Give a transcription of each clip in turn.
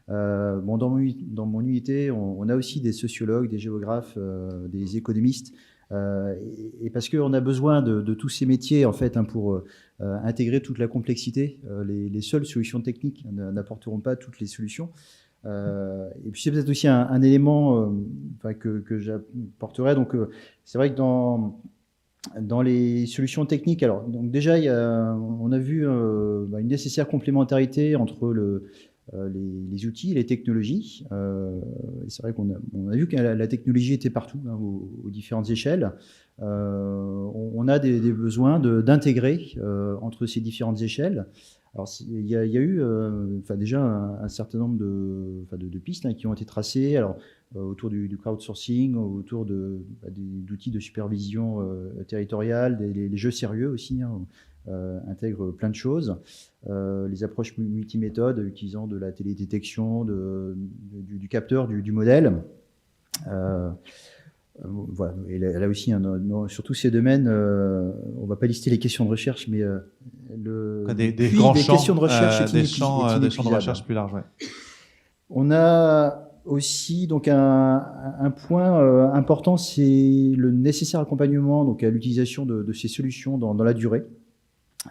Bon, dans mon unité, on a aussi des sociologues, des géographes, des économistes, et parce qu'on a besoin de tous ces métiers en fait, hein, pour intégrer toute la complexité. Les seules solutions techniques n'apporteront pas toutes les solutions. Et puis c'est peut-être aussi un élément enfin, que j'apporterai. Donc c'est vrai que dans les solutions techniques, alors donc déjà on a vu une nécessaire complémentarité entre les outils et les technologies. Et c'est vrai on a vu que la technologie était partout, hein, aux différentes échelles. On a des besoins d'intégrer entre ces différentes échelles. Alors, il y a eu enfin, déjà un certain nombre de pistes, hein, qui ont été tracées alors, autour du crowdsourcing, autour d'outils de supervision territoriale, les jeux sérieux aussi, hein, intègrent plein de choses. Les approches multiméthodes utilisant de la télédétection, du capteur, du modèle. Voilà. Et là aussi, hein, sur tous ces domaines, on ne va pas lister les questions de recherche, mais des grands champs, questions de recherche des champs de recherche plus larges. Ouais. On a aussi donc un point important, c'est le nécessaire accompagnement donc à l'utilisation de ces solutions dans la durée.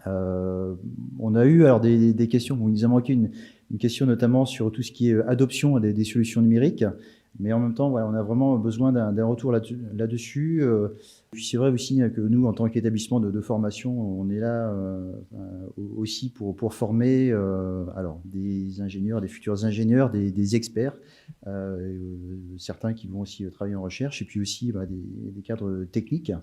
On a eu alors des questions, il nous a manqué une question notamment sur tout ce qui est adoption des solutions numériques. Mais en même temps, voilà, on a vraiment besoin d'un retour là-dessus. Puis c'est vrai aussi que nous, en tant qu'établissement de formation, on est là aussi pour former alors, des ingénieurs, des futurs ingénieurs, des experts, certains qui vont aussi travailler en recherche, et puis aussi des cadres techniques.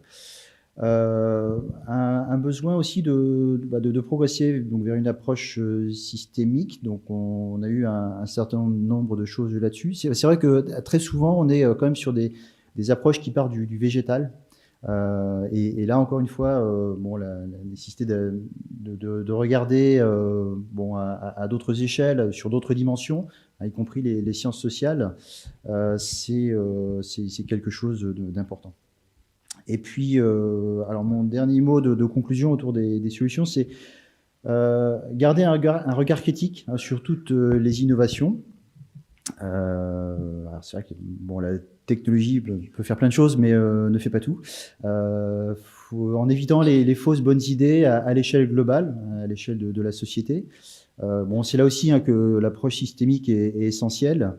Un besoin aussi de progresser donc, vers une approche systémique. Donc on a eu un certain nombre de choses là-dessus. C'est vrai que très souvent, on est quand même sur des approches qui partent du végétal. Et là, encore une fois, bon, la nécessité de regarder bon, à d'autres échelles, sur d'autres dimensions, hein, y compris les sciences sociales, c'est quelque chose d'important. Et puis, alors mon dernier mot de conclusion autour des solutions, c'est garder un regard critique, hein, sur toutes les innovations. Alors c'est vrai que bon, la technologie peut faire plein de choses, mais ne fait pas tout. En évitant les fausses bonnes idées à l'échelle globale, à l'échelle de la société. Bon, c'est là aussi, hein, que l'approche systémique est essentielle.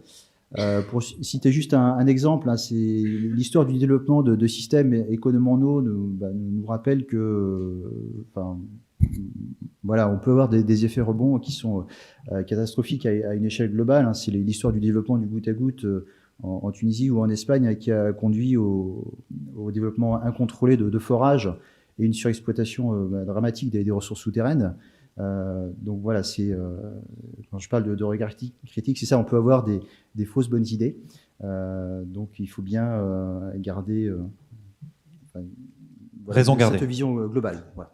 Pour citer juste un exemple, hein, c'est l'histoire du développement de systèmes économes nous rappelle que voilà, on peut avoir des effets rebonds qui sont catastrophiques à une échelle globale. Hein. C'est l'histoire du développement du goutte à goutte en Tunisie ou en Espagne, hein, qui a conduit au développement incontrôlé de forages et une surexploitation dramatique des ressources souterraines. Donc voilà, quand je parle de regard critique, c'est ça, on peut avoir des fausses bonnes idées. Donc il faut bien garder raison garder. cette vision globale. Voilà.